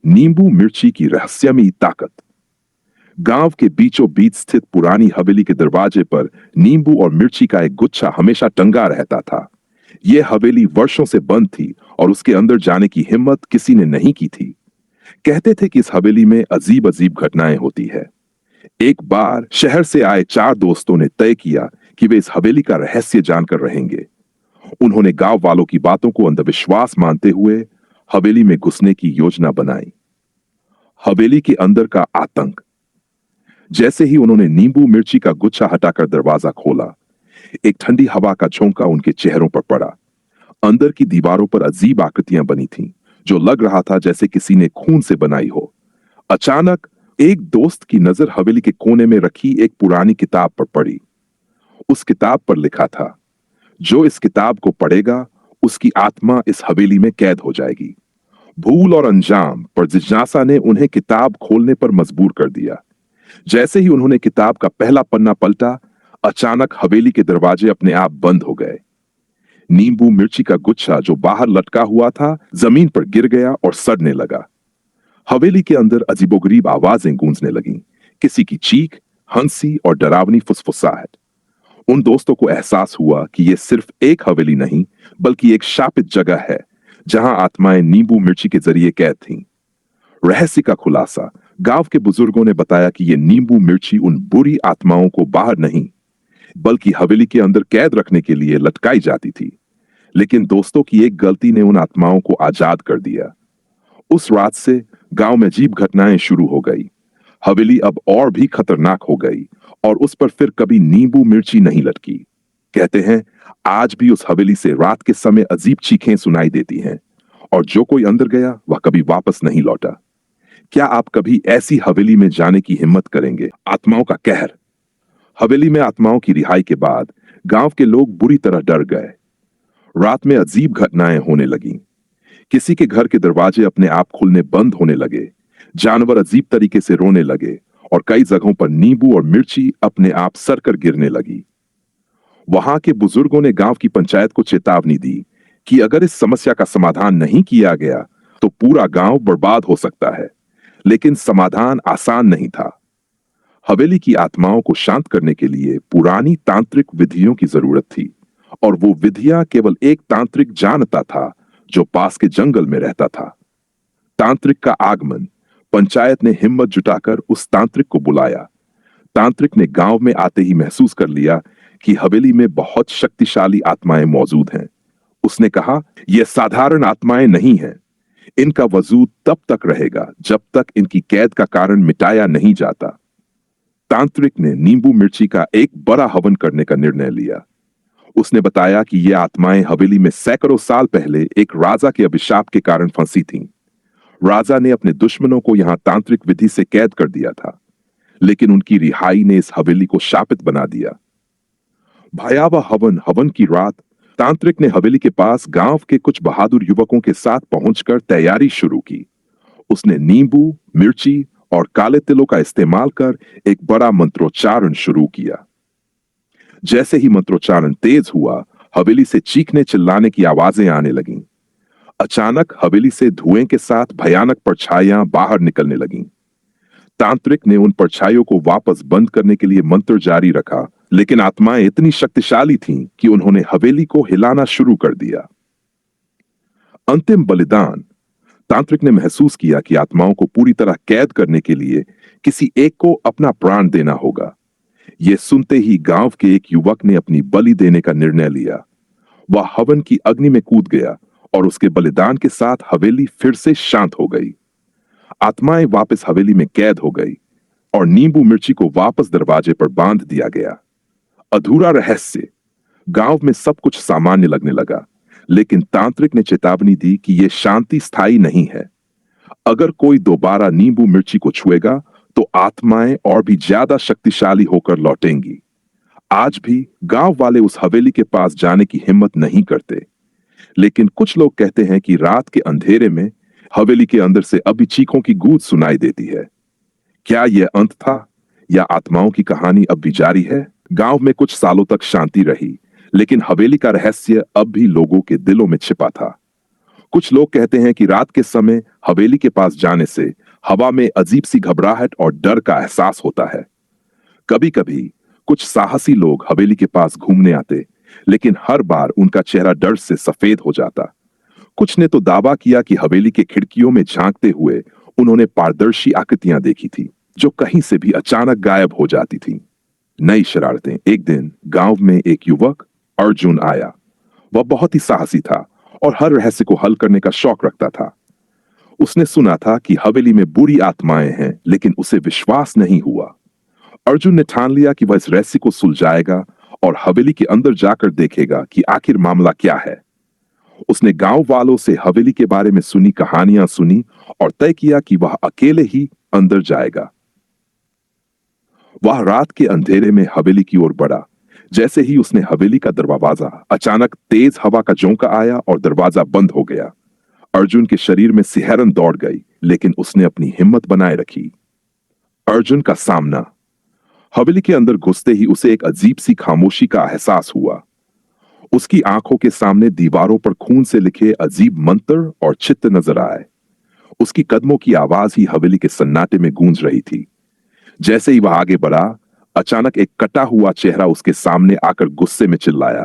नींबू मिर्ची की रहस्यमयी ताकत। गांव के बीचों बीच स्थित पुरानी हवेली के दरवाजे पर नींबू और मिर्ची का एक गुच्छा हमेशा टंगा रहता था। यह हवेली वर्षों से बंद थी और उसके अंदर जाने की हिम्मत किसी ने नहीं की थी। कहते थे कि इस हवेली में अजीब अजीब घटनाएं होती है। एक बार शहर से आए चार दोस्तों ने तय किया कि वे इस हवेली का रहस्य जानकर रहेंगे। उन्होंने गांव वालों की बातों को अंधविश्वास मानते हुए हवेली में घुसने की योजना बनाई। हवेली के अंदर का आतंक। जैसे ही उन्होंने नींबू मिर्ची का गुच्छा हटाकर दरवाजा खोला, एक ठंडी हवा का झोंका उनके चेहरों पर पड़ा। अंदर की दीवारों पर अजीब आकृतियां बनी थीं, जो लग रहा था जैसे किसी ने खून से बनाई हो। अचानक एक दोस्त की नजर हवेली के कोने में रखी एक पुरानी किताब पर पड़ी। उस किताब पर लिखा था, जो इस किताब को पढ़ेगा उसकी आत्मा इस हवेली में कैद हो जाएगी। भूल और अंजाम पर जिज्ञासा ने उन्हें किताब खोलने पर मजबूर कर दिया। जैसे ही उन्होंने किताब का पहला पन्ना पलटा, अचानक हवेली के दरवाजे अपने आप बंद हो गए। नींबू मिर्ची का गुच्छा जो बाहर लटका हुआ था, जमीन पर गिर गया और सड़ने लगा। हवेली के अंदर अजीबोगरीब आवाजें गूंजने लगीं, किसी की चीख, हंसी और डरावनी फुसफुसाहट। उन दोस्तों को एहसास हुआ कि यह सिर्फ एक हवेली नहीं, बल्कि एक शापित जगह है, जहां आत्माएं नींबू मिर्ची के जरिए कैद थीं। रहस्य का खुलासा। गांव के बुजुर्गों ने बताया कि यह नींबू मिर्ची उन बुरी आत्माओं को बाहर नहीं, बल्कि हवेली के अंदर कैद रखने के लिए लटकाई जाती थी। लेकिन दोस्तों की एक गलती ने उन आत्माओं को आजाद कर दिया। उस रात से गांव में अजीब घटनाएं शुरू हो गई। हवेली अब और भी खतरनाक हो गई और उस पर फिर कभी नींबू मिर्ची नहीं लटकी। कहते हैं, आज भी उस हवेली से रात के समय अजीब चीखें सुनाई देती हैं और जो कोई अंदर गया वह कभी वापस नहीं लौटा। क्या आप कभी ऐसी हवेली में जाने की हिम्मत करेंगे? आत्माओं का कहर। हवेली में आत्माओं की रिहाई के बाद गांव के लोग बुरी तरह डर गए। रात में अजीब घटनाएं होने लगीं। किसी के घर के दरवाजे अपने आप खुलने बंद होने लगे, जानवर अजीब तरीके से रोने लगे और कई जगहों पर नींबू और मिर्ची अपने आप सरकर गिरने लगी। वहां के बुजुर्गों ने गांव की पंचायत को चेतावनी दी कि अगर इस समस्या का समाधान नहीं किया गया तो पूरा गांव बर्बाद हो सकता है। लेकिन समाधान आसान नहीं था। हवेली की आत्माओं को शांत करने के लिए पुरानी तांत्रिक विधियों की जरूरत थी, और वो विधियां केवल एक तांत्रिक जानता था जो पास के जंगल में रहता था। तांत्रिक का आगमन। पंचायत ने हिम्मत जुटाकर उस तांत्रिक को बुलाया। तांत्रिक ने गांव में आते ही महसूस कर लिया कि हवेली में बहुत शक्तिशाली आत्माएं मौजूद हैं। उसने कहा, यह साधारण आत्माएं नहीं हैं। इनका वजूद तब तक रहेगा जब तक इनकी कैद का कारण मिटाया नहीं जाता। तांत्रिक ने नींबू मिर्ची का एक बड़ा हवन करने का निर्णय लिया। उसने बताया कि ये आत्माएं हवेली में सैकड़ों साल पहले एक राजा के अभिशाप के कारण फंसी थीं। राजा ने अपने दुश्मनों को यहां तांत्रिक विधि से कैद कर दिया था, लेकिन उनकी रिहाई ने इस हवेली को शापित बना दिया। भयावह हवन की रात, तांत्रिक ने हवेली के पास गांव के कुछ बहादुर युवकों के साथ पहुंचकर तैयारी शुरू की। उसने नींबू, मिर्ची और काले तिलों का इस्तेमाल कर एक बड़ा मंत्रोच्चारण शुरू किया। जैसे ही मंत्रोच्चारण तेज हुआ, हवेली से चीखने चिल्लाने की आवाजें आने लगीं। अचानक हवेली से धुएं के साथ भयानक परछाइयां बाहर निकलने लगीं। तांत्रिक ने उन परछाइयों को वापस बंद करने के लिए मंत्र जारी रखा, लेकिन आत्माएं इतनी शक्तिशाली थीं कि उन्होंने हवेली को हिलाना शुरू कर दिया। अंतिम बलिदान। तांत्रिक ने महसूस किया कि आत्माओं को पूरी तरह कैद करने के लिए किसी एक को अपना प्राण देना होगा। यह सुनते ही गांव के एक युवक ने अपनी बलि देने का निर्णय लिया। वह हवन की अग्नि में कूद गया और उसके बलिदान के साथ हवेली फिर से शांत हो गई। आत्माएं वापस हवेली में कैद हो गई और नींबू मिर्ची को वापस दरवाजे पर बांध दिया गया। अधूरा रहस्य। गांव में सब कुछ सामान्य लगने लगा, लेकिन तांत्रिक ने चेतावनी दी कि यह शांति स्थायी नहीं है। अगर कोई दोबारा नींबू मिर्ची को छुएगा तो आत्माएं और भी ज्यादा शक्तिशाली होकर लौटेंगी। आज भी गांव वाले उस हवेली के पास जाने की हिम्मत नहीं करते, लेकिन कुछ लोग कहते हैं कि रात के अंधेरे में हवेली के अंदर से अभी चीखों की गूंज सुनाई देती है। क्या यह अंत था या आत्माओं की कहानी अब भी जारी है? गांव में कुछ सालों तक शांति रही, लेकिन हवेली का रहस्य अब भी लोगों के दिलों में छिपा था। कुछ लोग कहते हैं कि रात के समय हवेली के पास जाने से हवा में अजीब सी घबराहट और डर का एहसास होता है। कभी कभी कुछ साहसी लोग हवेली के पास घूमने आते, लेकिन हर बार उनका चेहरा डर से सफेद हो जाता। कुछ ने तो दावा किया कि हवेली के खिड़कियों में झांकते हुए उन्होंने पारदर्शी आकृतियां देखी थी, जो कहीं से भी अचानक गायब हो जाती थी। नई शरारतें। एक दिन गांव में एक युवक अर्जुन आया। वह बहुत ही साहसी था और हर रहस्य को हल करने का शौक रखता था। उसने सुना था कि हवेली में बुरी आत्माएं हैं, लेकिन उसे विश्वास नहीं हुआ। अर्जुन ने ठान लिया कि वह इस रहस्य को सुलझाएगा और हवेली के अंदर जाकर देखेगा कि आखिर मामला क्या है। उसने गांव वालों से हवेली के बारे में सुनी कहानियां सुनी और तय किया कि वह अकेले ही अंदर जाएगा। वह रात के अंधेरे में हवेली की ओर बढ़ा। जैसे ही उसने हवेली का दरवाजा, अचानक तेज हवा का झोंका आया और दरवाजा बंद हो गया। अर्जुन के शरीर में सिहरन दौड़ गई, लेकिन उसने अपनी हिम्मत बनाए रखी। अर्जुन का सामना। हवेली के अंदर घुसते ही उसे एक अजीब सी खामोशी का एहसास हुआ। उसकी आंखों के सामने दीवारों पर खून से लिखे अजीब मंत्र और चित्र नजर आए। उसकी कदमों की आवाज ही हवेली के सन्नाटे में गूंज रही थी। जैसे ही वह आगे बढ़ा, अचानक एक कटा हुआ चेहरा उसके सामने आकर गुस्से में चिल्लाया,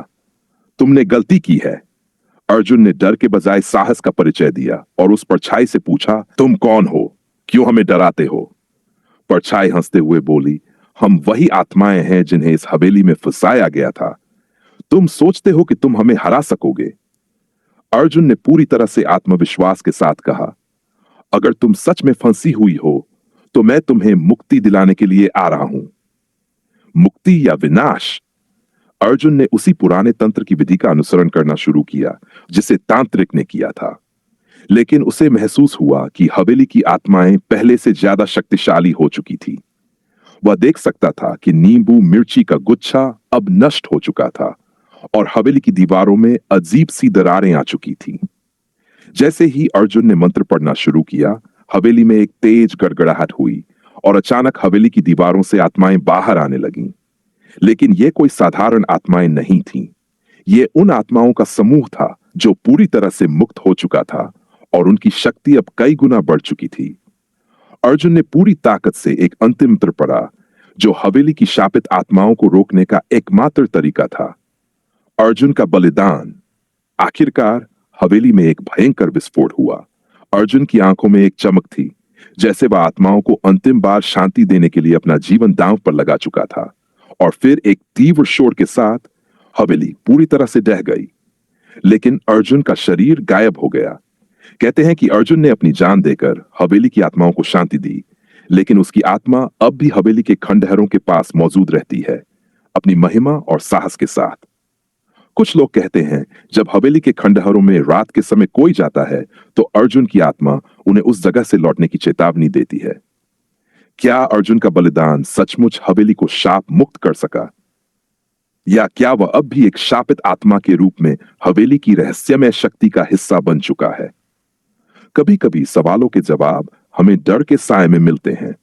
तुमने गलती की है। अर्जुन ने डर के बजाय साहस का परिचय दिया और उस परछाई से पूछा, तुम कौन हो? क्यों हमें डराते हो? परछाई हंसते हुए बोली, हम वही आत्माएं हैं जिन्हें इस हवेली में फंसाया गया था। तुम सोचते हो कि तुम हमें हरा सकोगे? अर्जुन ने पूरी तरह से आत्मविश्वास के साथ कहा, अगर तुम सच में फंसी हुई हो तो मैं तुम्हें मुक्ति दिलाने के लिए आ रहा हूं। मुक्ति या विनाश? अर्जुन ने उसी पुराने तंत्र की विधि का अनुसरण करना शुरू किया जिसे तांत्रिक ने किया था। लेकिन उसे महसूस हुआ कि हवेली की आत्माएं पहले से ज्यादा शक्तिशाली हो चुकी थी। वह देख सकता था कि नींबू मिर्ची का गुच्छा अब नष्ट हो चुका था और हवेली की दीवारों में अजीब सी दरारें आ चुकी थीं। जैसे ही अर्जुन ने मंत्र पढ़ना शुरू किया, हवेली में एक तेज गड़गड़ाहट हुई और अचानक हवेली की दीवारों से आत्माएं बाहर आने लगीं। लेकिन ये कोई साधारण आत्माएं नहीं थीं। ये उन आत्माओं का समूह था जो पूरी तरह से मुक्त हो चुका था और उनकी शक्ति अब कई गुना बढ़ चुकी थी। अर्जुन ने पूरी ताकत से एक अंतिम मंत्र पढ़ा, जो हवेली की शापित आत्माओं को रोकने का एकमात्र तरीका था। अर्जुन का बलिदान। आखिरकार हवेली में एक भयंकर विस्फोट हुआ। अर्जुन की आंखों में एक चमक थी, जैसे वह आत्माओं को अंतिम बार शांति देने के लिए अपना जीवन दांव पर लगा चुका था। और फिर एक तीव्र शोर के साथ हवेली पूरी तरह से ढह गई, लेकिन अर्जुन का शरीर गायब हो गया। कहते हैं कि अर्जुन ने अपनी जान देकर हवेली की आत्माओं को शांति दी, लेकिन उसकी आत्मा अब भी हवेली के खंडहरों के पास मौजूद रहती है, अपनी महिमा और साहस के साथ। कुछ लोग कहते हैं जब हवेली के खंडहरों में रात के समय कोई जाता है तो अर्जुन की आत्मा उन्हें उस जगह से लौटने की चेतावनी देती है। क्या अर्जुन का बलिदान सचमुच हवेली को शाप मुक्त कर सका, या क्या वह अब भी एक शापित आत्मा के रूप में हवेली की रहस्यमय शक्ति का हिस्सा बन चुका है? कभी कभी सवालों के जवाब हमें डर के साए में मिलते हैं,